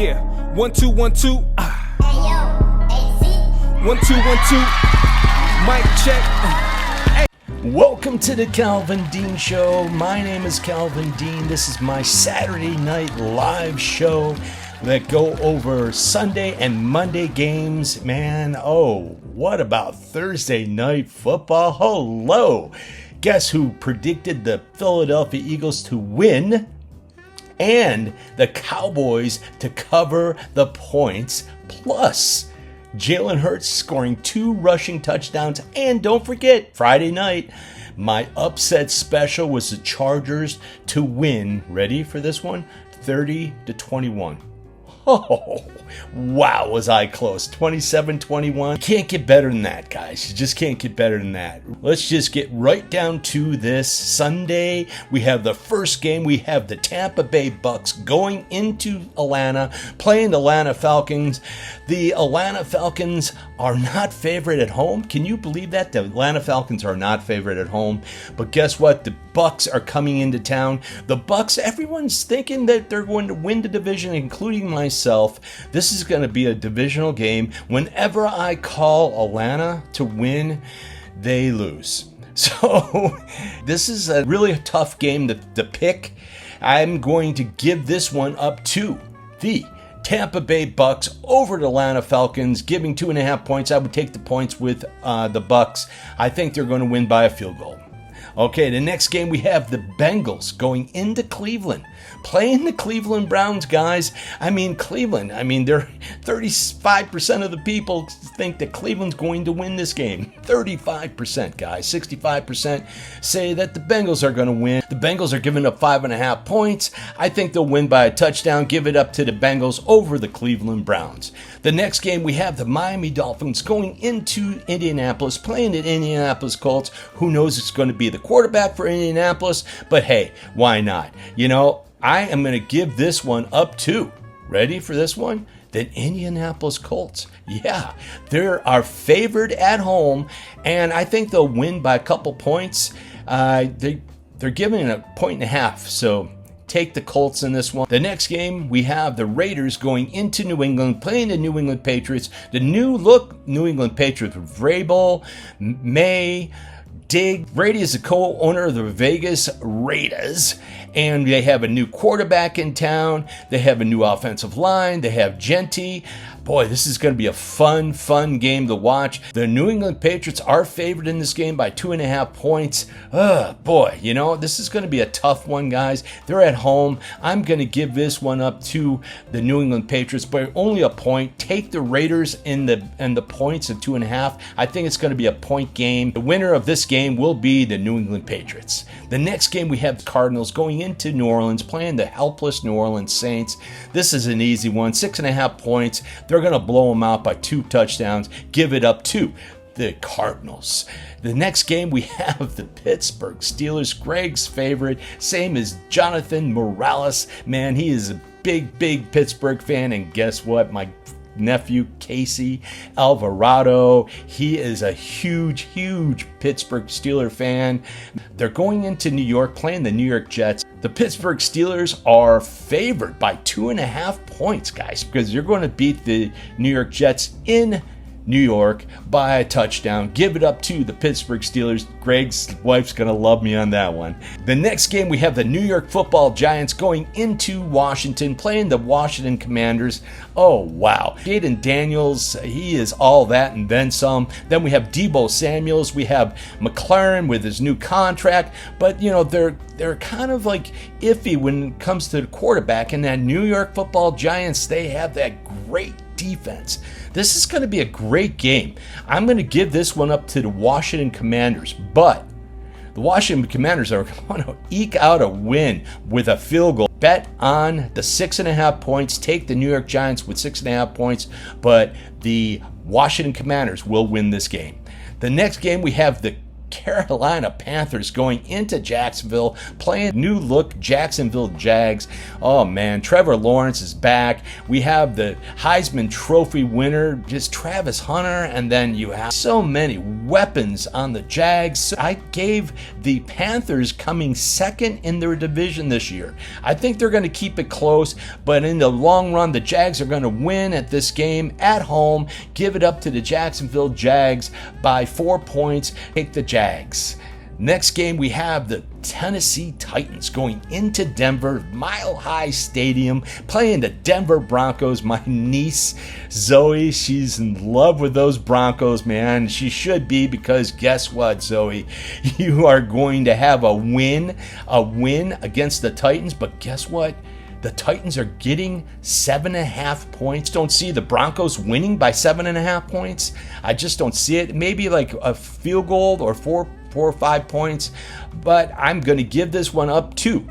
Yeah, 1 2 1 2. Hey yo, AC. 1 2 1 2. Mic check. Welcome to the Calvin Dean Show. My name is Calvin Dean. This is my Saturday night live show that go over Sunday and Monday games. Man, oh, what about Thursday night football? Hello. Guess who predicted the Philadelphia Eagles to win and the Cowboys to cover the points, plus Jalen Hurts scoring 2 rushing touchdowns. And don't forget, Friday night, my upset special was the Chargers to win. Ready for this one? 30-21. Oh, wow, was I close. 27-21. You can't get better than that, guys. You just can't get better than that. Let's just get right down to this Sunday. We have the first game. We have the Tampa Bay Bucks going into Atlanta, playing the Atlanta Falcons. The Atlanta Falcons are not favored at home. Can you believe that? The Atlanta Falcons are not favored at home. But guess what? The Bucks are coming into town. The Bucks, everyone's thinking that they're going to win the division, including myself. This is going to be a divisional game. Whenever I call Atlanta to win, they lose. So this is a really tough game to pick. I'm going to give this one up to the Tampa Bay Bucks over the Atlanta Falcons, giving 2.5 points. I would take the points with the Bucks. I think they're going to win by a field goal. Okay, the next game we have the Bengals going into Cleveland, playing the Cleveland Browns, guys. Cleveland, they're 35% of the people think that Cleveland's going to win this game. 35%, guys. 65% say that the Bengals are going to win. The Bengals are giving up 5.5 points. I think they'll win by a touchdown. Give it up to the Bengals over the Cleveland Browns. The next game we have the Miami Dolphins going into Indianapolis, playing the Indianapolis Colts. Who knows it's going to be the quarterback for Indianapolis, but hey, why not? I am going to give this one up to, ready for this one? The Indianapolis Colts. Yeah, they're our favorite at home, and I think they'll win by a couple points. They're giving it 1.5, so take the Colts in this one. The next game, we have the Raiders going into New England, playing the New England Patriots. The new look New England Patriots with Vrabel, May, Dig. Brady is the co-owner of the Vegas Raiders, and they have a new quarterback in town. They have a new offensive line. They have Genty. Boy, this is going to be a fun game to watch. The New England Patriots are favored in this game by 2.5 points. This is going to be a tough one, guys. They're at home. I'm going to give this one up to the New England Patriots, but only a point. Take the Raiders in the points of 2.5. I think it's going to be a point game. The winner of this game will be the New England Patriots. The next game we have the Cardinals going into New Orleans, playing the helpless New Orleans Saints. This is an easy one. 6.5 points. They're going to blow them out by 2 touchdowns. Give it up to the Cardinals. The next game we have the Pittsburgh Steelers, Greg's favorite, same as Jonathan Morales. Man, he is a big Pittsburgh fan, and guess what? My nephew Casey Alvarado, he is a huge Pittsburgh Steeler fan. They're going into New York, playing the New York Jets. The Pittsburgh Steelers are favored by 2.5 points, guys, because you're going to beat the New York Jets in New York by a touchdown. Give it up to the Pittsburgh Steelers. Greg's wife's going to love me on that one. The next game, we have the New York Football Giants going into Washington, playing the Washington Commanders. Oh, wow. Jaden Daniels, he is all that and then some. Then we have Deebo Samuels. We have McLaren with his new contract. But, they're kind of like iffy when it comes to the quarterback. And that New York Football Giants, they have that great defense. This is going to be a great game. I'm going to give this one up to the Washington Commanders, but the Washington Commanders are going to eke out a win with a field goal. Bet on the 6.5 points. Take the New York Giants with 6.5 points, but the Washington Commanders will win this game. The next game we have the Carolina Panthers going into Jacksonville, playing new look Jacksonville Jags. Oh man, Trevor Lawrence is back. We have the Heisman Trophy winner, just Travis Hunter, and then you have so many weapons on the Jags. So I gave the Panthers coming second in their division this year. I think they're going to keep it close, but in the long run, the Jags are going to win at this game at home. Give it up to the Jacksonville Jags by 4 points. Take the Jags. Next game, we have the Tennessee Titans going into Denver, Mile High Stadium, playing the Denver Broncos. My niece, Zoe, she's in love with those Broncos, man. She should be, because guess what, Zoe? You are going to have a win against the Titans, but guess what? The Titans are getting 7.5 points. Don't see the Broncos winning by 7.5 points. I just don't see it. Maybe like a field goal or four or 5 points. But I'm going to give this one up to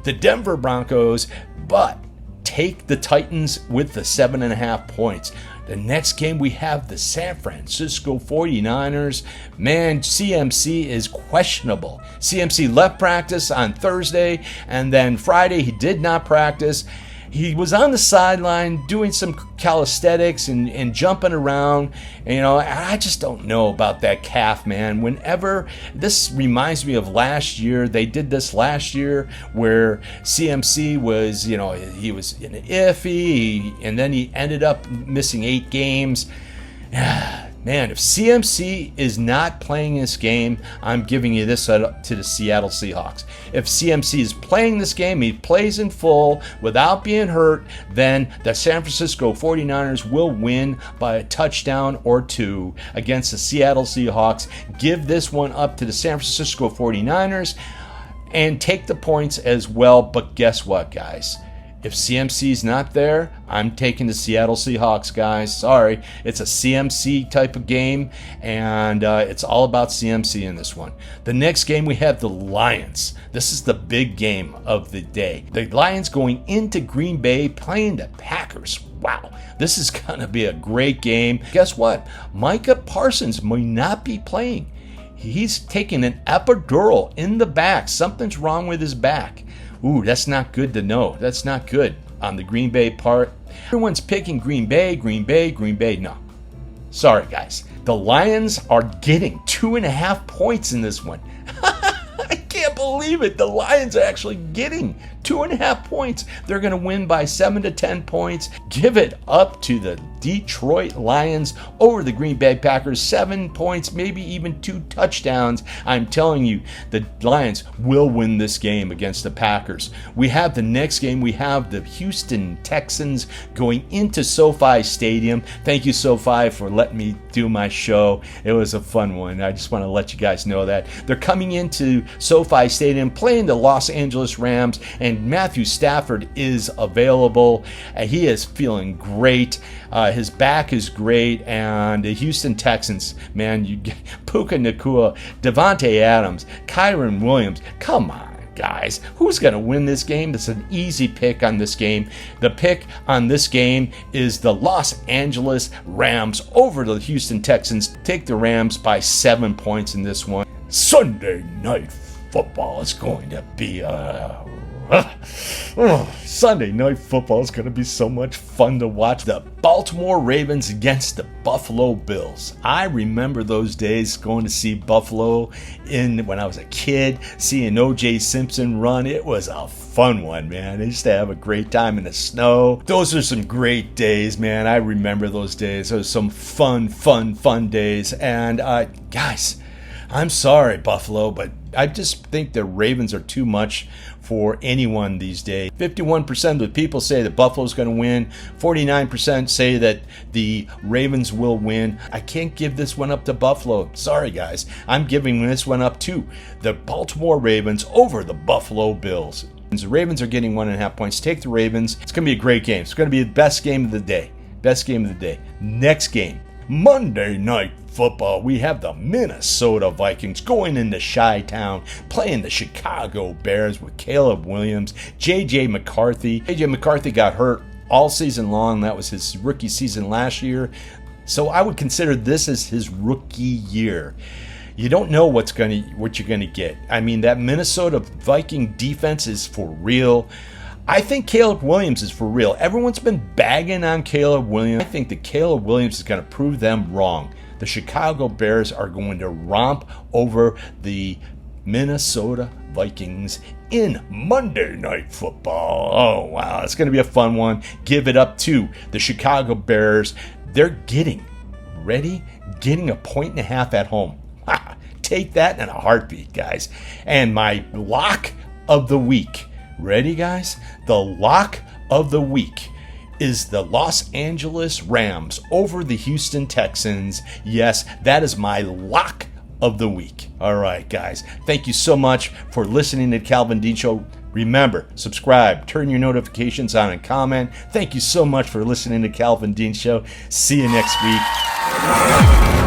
the Denver Broncos, but take the Titans with the 7.5 points. The next game, we have the San Francisco 49ers. Man, CMC is questionable. CMC left practice on Thursday, and then Friday he did not practice. He was on the sideline doing some calisthenics and jumping around. You know, I just don't know about that calf, man. Whenever, this reminds me of last year. They did this last year where CMC was, you know, he was in an iffy, and then he ended up missing 8 games. Man, if CMC is not playing this game, I'm giving you this to the Seattle Seahawks. If CMC is playing this game, he plays in full without being hurt, then the San Francisco 49ers will win by a touchdown or 2 against the Seattle Seahawks. Give this one up to the San Francisco 49ers and take the points as well. But guess what, guys? If CMC's not there, I'm taking the Seattle Seahawks, guys. Sorry, it's a CMC type of game, and it's all about CMC in this one. The next game, we have the Lions. This is the big game of the day. The Lions going into Green Bay, playing the Packers. Wow, this is going to be a great game. Guess what? Micah Parsons may not be playing. He's taking an epidural in the back. Something's wrong with his back. Ooh, that's not good to know. That's not good on the Green Bay part. Everyone's picking Green Bay, Green Bay, Green Bay. No. Sorry, guys. The Lions are getting 2.5 points in this one. I can't believe it. The Lions are actually getting 2.5 points. They're going to win by 7 to 10 points. Give it up to the Detroit Lions over the Green Bay Packers. 7 points, maybe even 2 touchdowns. I'm telling you, the Lions will win this game against the Packers. We have the next game. We have the Houston Texans going into SoFi Stadium. Thank you, SoFi, for letting me do my show. It was a fun one. I just want to let you guys know that. They're coming into SoFi Stadium, playing the Los Angeles Rams, and Matthew Stafford is available. He is feeling great. His back is great, and the Houston Texans, man, you get Puka Nacua, Devontae Adams, Kyron Williams. Come on, guys. Who's going to win this game? It's an easy pick on this game. The pick on this game is the Los Angeles Rams over the Houston Texans. Take the Rams by 7 points in this one. Sunday Night Football is going to be Sunday Night Football is going to be so much fun to watch. The Baltimore Ravens against the Buffalo Bills. I remember those days going to see Buffalo when I was a kid, seeing O.J. Simpson run. It was a fun one, man. I used to have a great time in the snow. Those are some great days, man. I remember those days. Those were some fun days. And guys, I'm sorry, Buffalo, but I just think the Ravens are too much for anyone these days. 51% of the people say that Buffalo's going to win. 49% say that the Ravens will win. I can't give this one up to Buffalo. Sorry, guys. I'm giving this one up to the Baltimore Ravens over the Buffalo Bills. The Ravens are getting 1.5 points. Take the Ravens. It's going to be a great game. It's going to be the best game of the day. Best game of the day. Next game, Monday Night Football. We have the Minnesota Vikings going into Chi-Town, playing the Chicago Bears with Caleb Williams, J.J. McCarthy. J.J. McCarthy got hurt all season long. That was his rookie season last year. So I would consider this as his rookie year. you don't know what you're gonna get. I mean, that Minnesota Viking defense is for real. I think Caleb Williams is for real. Everyone's been bagging on Caleb Williams. I think that Caleb Williams is going to prove them wrong. The Chicago Bears are going to romp over the Minnesota Vikings in Monday Night Football. Oh, wow. It's going to be a fun one. Give it up to the Chicago Bears. They're getting a 1.5 at home. Take that in a heartbeat, guys. And my lock of the week. Ready, guys? The lock of the week is the Los Angeles Rams over the Houston Texans. Yes, that is my lock of the week. All right, guys. Thank you so much for listening to the Calvin Dean Show. Remember, subscribe, turn your notifications on, and comment. Thank you so much for listening to Calvin Dean Show. See you next week.